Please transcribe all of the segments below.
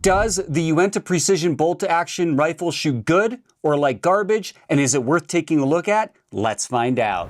Does the Uintah Precision bolt-action rifle shoot good or like garbage? And is it worth taking a look at? Let's find out.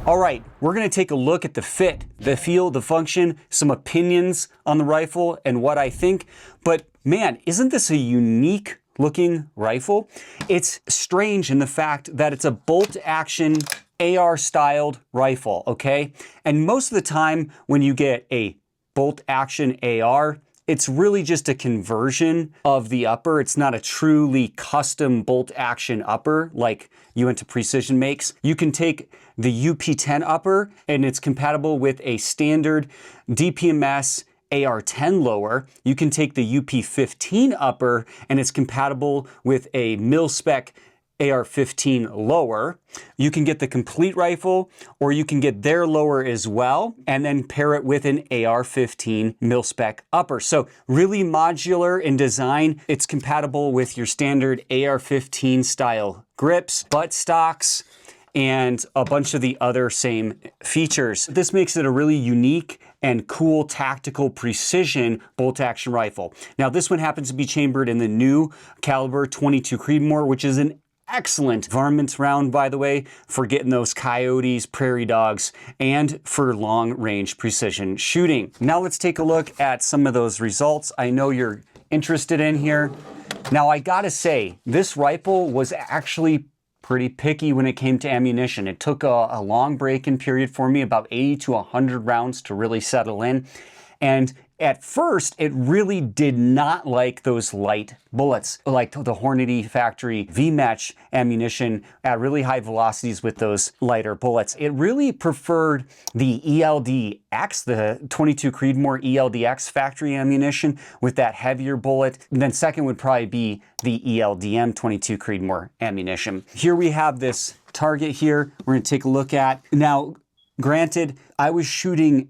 All right, we're gonna take a look at the fit, the feel, the function, some opinions on the rifle and what I think. But man, isn't this a unique looking rifle? It's strange in the fact that it's a bolt action AR styled rifle, okay? And most of the time when you get a bolt action AR, it's really just a conversion of the upper. It's not a truly custom bolt action upper like Uintah Precision makes. You can take the UP10 upper and it's compatible with a standard DPMS AR10 lower. You can take the UP15 upper and it's compatible with a mil-spec AR-15 lower. You can get the complete rifle or you can get their lower as well and then pair it with an AR-15 mil-spec upper. So really modular in design. It's compatible with your standard AR-15 style grips, butt stocks, and a bunch of the other same features. This makes it a really unique and cool tactical precision bolt action rifle. Now this one happens to be chambered in the new caliber 22 Creedmoor, which is an excellent varmints round, by the way, for getting those coyotes, prairie dogs, and for long range precision shooting. Now let's take a look at some of those results I know you're interested in here. Now I gotta say, this rifle was actually pretty picky when it came to ammunition. It took a long break-in period for me, about 80 to 100 rounds to really settle in. And at first, it really did not like those light bullets, like the Hornady factory V-match ammunition at really high velocities with those lighter bullets. It really preferred the ELDX, the 22 Creedmoor ELDX factory ammunition with that heavier bullet. And then second would probably be the ELDM 22 Creedmoor ammunition. Here we have this target here we're gonna take a look at. Now, granted, I was shooting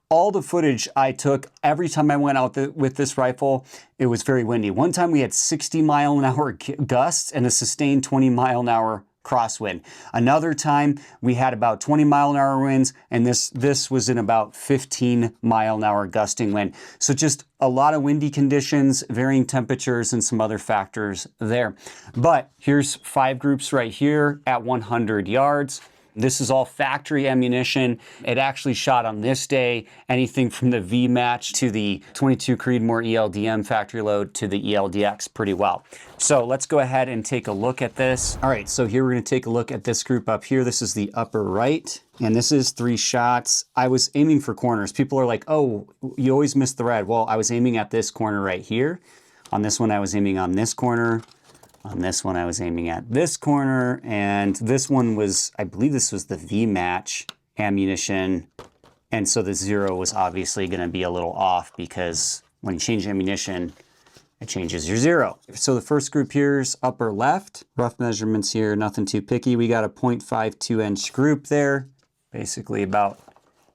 all the footage I took every time I went out with this rifle, it was very windy. One time we had 60-mile-an-hour gusts and a sustained 20-mile-an-hour crosswind. Another time we had about 20-mile-an-hour winds, and this was in about 15-mile-an-hour gusting wind. So just a lot of windy conditions, varying temperatures, and some other factors there. But here's 5 groups right here at 100 yards. This is all factory ammunition. It actually shot on this day anything from the V-match to the 22 Creedmoor ELDM factory load to the ELDX pretty well. So let's go ahead and take a look at this. All right, so here we're gonna take a look at this group up here. This is the upper right, and this is 3 shots. I was aiming for corners. People are like, oh, you always miss the red. Well, I was aiming at this corner right here. On this one, I was aiming on this corner. On this one, I was aiming at this corner, and this one was, I believe this was the V-match ammunition, and so the 0 was obviously gonna be a little off because when you change ammunition, it changes your 0. So the first group here is upper left. Rough measurements here, nothing too picky. We got a 0.52 inch group there, basically about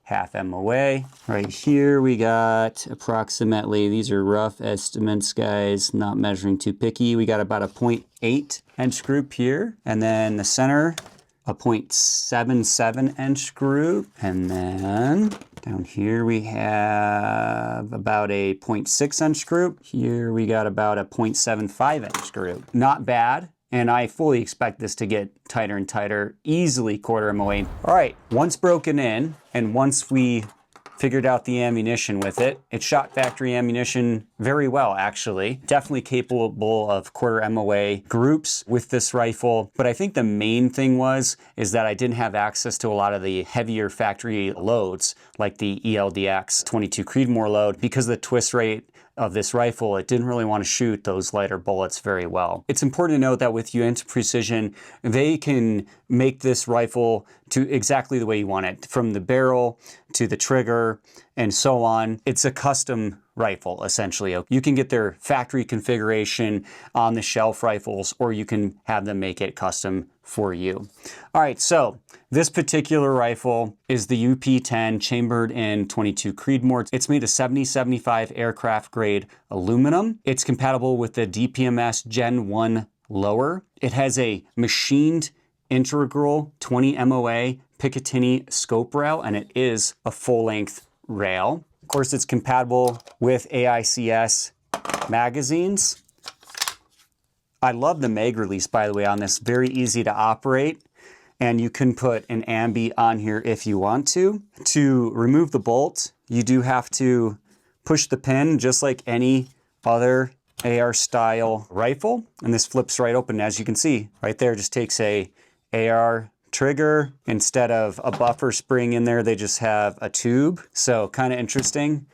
half MOA. Right here we got approximately, these are rough estimates, guys, not measuring too picky. We got about a 0.8 inch group here. And then the center, a 0.77 inch group. And then down here we have about a 0.6 inch group. Here we got about a 0.75 inch group. Not bad. And I fully expect this to get tighter and tighter, easily quarter MOA. All right, once broken in, and once we figured out the ammunition with it, it shot factory ammunition very well, actually. Definitely capable of quarter MOA groups with this rifle. But I think the main thing is that I didn't have access to a lot of the heavier factory loads, like the ELDX 22 Creedmoor load, because of the twist rate of this rifle, it didn't really want to shoot those lighter bullets very well. It's important to note that with Uintah Precision, they can make this rifle to exactly the way you want it, from the barrel to the trigger and so on. It's a custom rifle, essentially. You can get their factory configuration on the shelf rifles, or you can have them make it custom for you. All right, so this particular rifle is the UP10 chambered in 22 Creedmoor. It's made of 70-75 aircraft grade aluminum. It's compatible with the DPMS Gen 1 lower. It has a machined integral 20 MOA Picatinny scope rail, and it is a full-length rail. Of course, it's compatible with AICS magazines. I love the mag release, by the way, on this. Very easy to operate, and you can put an ambi on here if you want to. To remove the bolt, you do have to push the pin just like any other AR style rifle, and this flips right open. As you can see right there, just takes a AR trigger. Instead of a buffer spring in there, they just have a tube. So kind of interesting.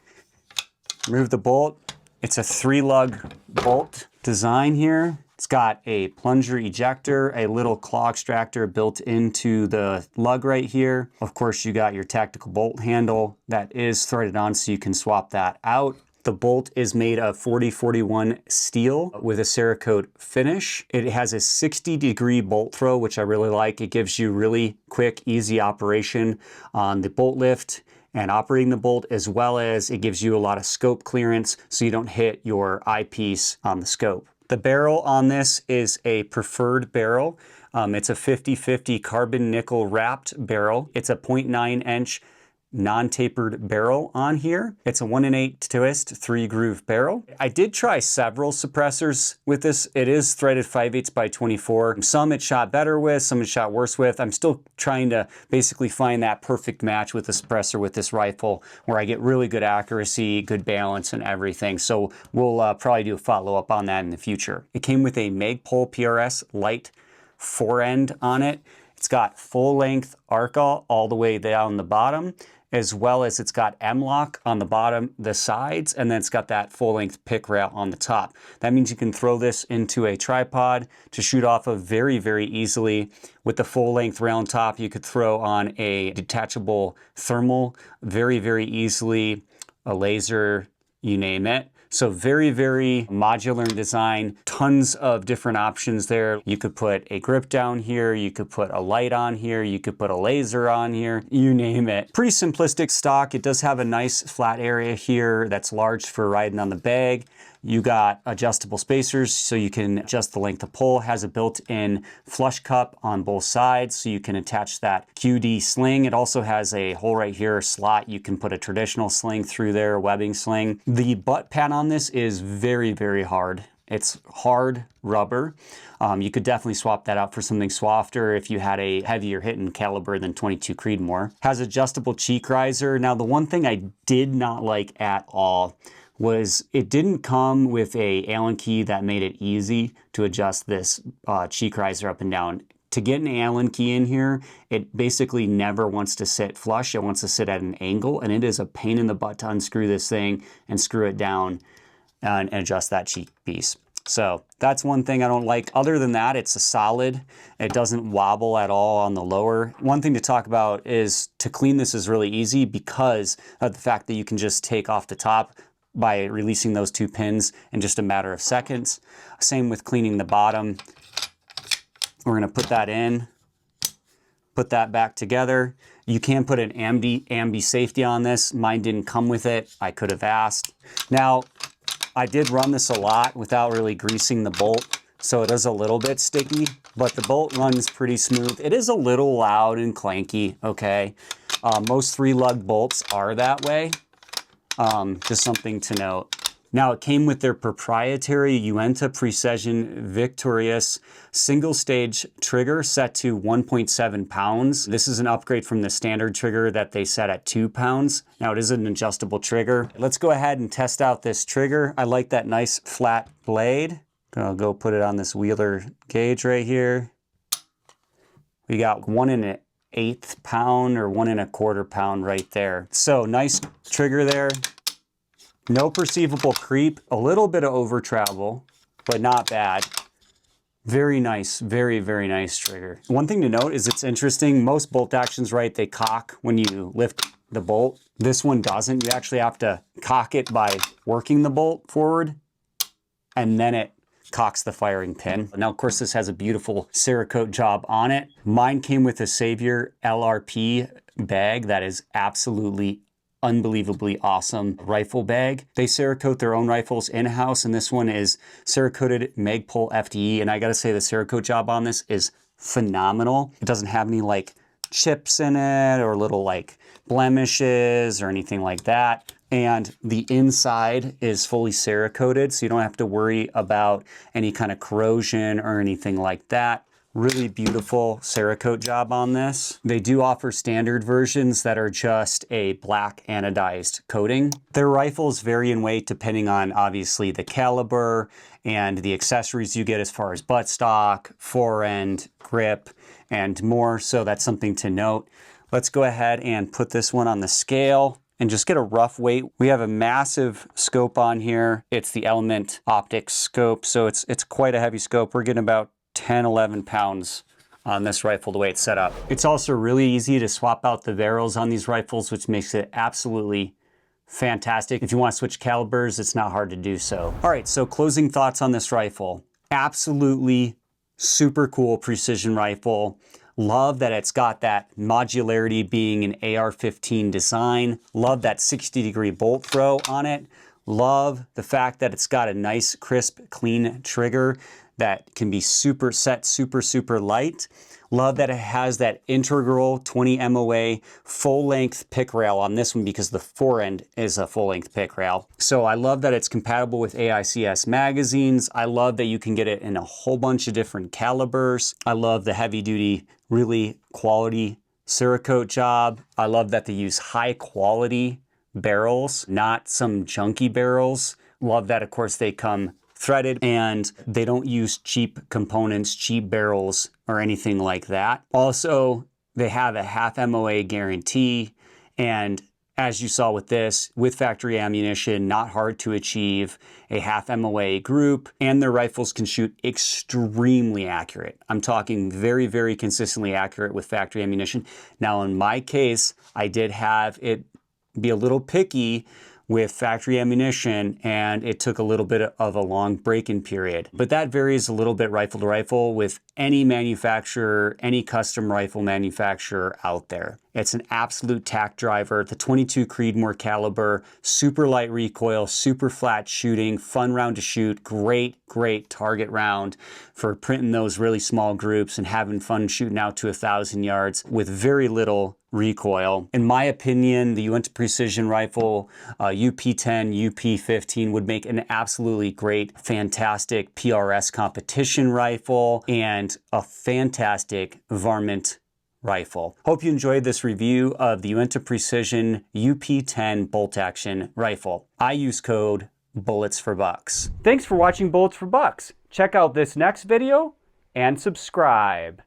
Remove the bolt. It's a 3-lug bolt design here. It's got a plunger ejector, a little claw extractor built into the lug right here. Of course, you got your tactical bolt handle that is threaded on, so you can swap that out. The bolt is made of 4041 steel with a Cerakote finish. It has a 60-degree bolt throw, which I really like. It gives you really quick, easy operation on the bolt lift and operating the bolt, as well as it gives you a lot of scope clearance so you don't hit your eyepiece on the scope. The barrel on this is a preferred barrel. It's a 50-50 carbon nickel wrapped barrel. It's a 0.9-inch non-tapered barrel on here. It's a 1-in-8 twist 3-groove barrel. I did try several suppressors with this. It is threaded 5/8 by 24. Some it shot better with, some it shot worse with. I'm still trying to basically find that perfect match with the suppressor with this rifle where I get really good accuracy, good balance, and everything. So we'll probably do a follow-up on that in the future. It came with a Magpul PRS light forend on it. It's got full-length ARCA all the way down the bottom, as well as it's got M-lock on the bottom, the sides, and then it's got that full-length pick rail on the top. That means you can throw this into a tripod to shoot off of very, very easily. With the full-length rail on top, you could throw on a detachable thermal very, very easily, a laser, you name it. So very, very modular in design, tons of different options there. You could put a grip down here, you could put a light on here, you could put a laser on here, you name it. Pretty simplistic stock. It does have a nice flat area here that's large for riding on the bag. You got adjustable spacers so you can adjust the length of pull. Has a built-in flush cup on both sides so you can attach that QD sling. It also has a hole right here, a slot. You can put a traditional sling through there, a webbing sling. The butt pad on this is very, very hard. It's hard rubber. You could definitely swap that out for something softer if you had a heavier hitting caliber than 22 Creedmoor. Has adjustable cheek riser. Now, the one thing I did not like at all was it didn't come with a Allen key that made it easy to adjust this cheek riser up and down. To get an Allen key in here, it basically never wants to sit flush. It wants to sit at an angle, and it is a pain in the butt to unscrew this thing and screw it down and adjust that cheek piece. So that's one thing I don't like. Other than that, it's a solid. It doesn't wobble at all on the lower. One thing to talk about is to clean this is really easy because of the fact that you can just take off the top by releasing those 2 pins in just a matter of seconds. Same with cleaning the bottom. We're gonna put that in, put that back together. You can put an ambi safety on this. Mine didn't come with it. I could have asked. Now, I did run this a lot without really greasing the bolt, so it is a little bit sticky, but the bolt runs pretty smooth. It is a little loud and clanky, okay? Most 3-lug bolts are that way. Just something to note. Now, it came with their proprietary Uintah Precision Victorious single-stage trigger set to 1.7 pounds. This is an upgrade from the standard trigger that they set at 2 pounds. Now, it is an adjustable trigger. Let's go ahead and test out this trigger. I like that nice flat blade. I'll go put it on this Wheeler gauge right here. We got 1 1/8 pound or 1 1/4 pound right there. So nice trigger there. No perceivable creep, a little bit of over travel, but not bad. Very nice, very, very nice trigger. One thing to note is it's interesting. Most bolt actions, right, they cock when you lift the bolt. This one doesn't. You actually have to cock it by working the bolt forward, and then it cocks the firing pin. Now, of course, this has a beautiful Cerakote job on it. Mine came with a Savior LRP bag that is absolutely unbelievably awesome rifle bag. They Cerakote their own rifles in-house, and this one is Cerakoted Magpul FDE, and I gotta say the Cerakote job on this is phenomenal. It doesn't have any like chips in it or little like blemishes or anything like that. And the inside is fully Cerakoted, so you don't have to worry about any kind of corrosion or anything like that. Really beautiful Cerakote job on this. They do offer standard versions that are just a black anodized coating. Their rifles vary in weight depending on obviously the caliber and the accessories you get as far as buttstock, fore-end, grip, and more, so that's something to note. Let's go ahead and put this one on the scale and just get a rough weight. We have a massive scope on here. It's the Element Optics scope, so it's quite a heavy scope. We're getting about 10, 11 pounds on this rifle the way it's set up. It's also really easy to swap out the barrels on these rifles, which makes it absolutely fantastic. If you want to switch calibers, it's not hard to do so. All right, so closing thoughts on this rifle. Absolutely super cool precision rifle. Love that it's got that modularity being an AR-15 design. Love that 60-degree bolt throw on it. Love the fact that it's got a nice, crisp, clean trigger that can be super light. Love that it has that integral 20 MOA full-length pick rail on this one because the fore-end is a full-length pick rail. So I love that it's compatible with AICS magazines. I love that you can get it in a whole bunch of different calibers. I love the heavy-duty, really quality Cerakote job. I love that they use high-quality barrels, not some junky barrels. Love that, of course, they come threaded and they don't use cheap components, cheap barrels, or anything like that. Also, they have a half MOA guarantee, and as you saw with this, with factory ammunition, not hard to achieve a half MOA group, and their rifles can shoot extremely accurate. I'm talking very consistently accurate with factory ammunition. Now, in my case, I did have it be a little picky with factory ammunition, and it took a little bit of a long break-in period. But that varies a little bit rifle to rifle with any manufacturer, any custom rifle manufacturer out there. It's an absolute tack driver. The 22 Creedmoor caliber, super light recoil, super flat shooting, fun round to shoot, great target round for printing those really small groups and having fun shooting out to 1,000 yards with very little recoil. In my opinion, the Uintah Precision rifle, UP10, UP15 would make an absolutely great, fantastic PRS competition rifle and a fantastic varmint rifle. Hope you enjoyed this review of the Uintah Precision UP10 bolt action rifle. I use code Bullets for Bucks. Thanks for watching Bullets for Bucks. Check out this next video and subscribe.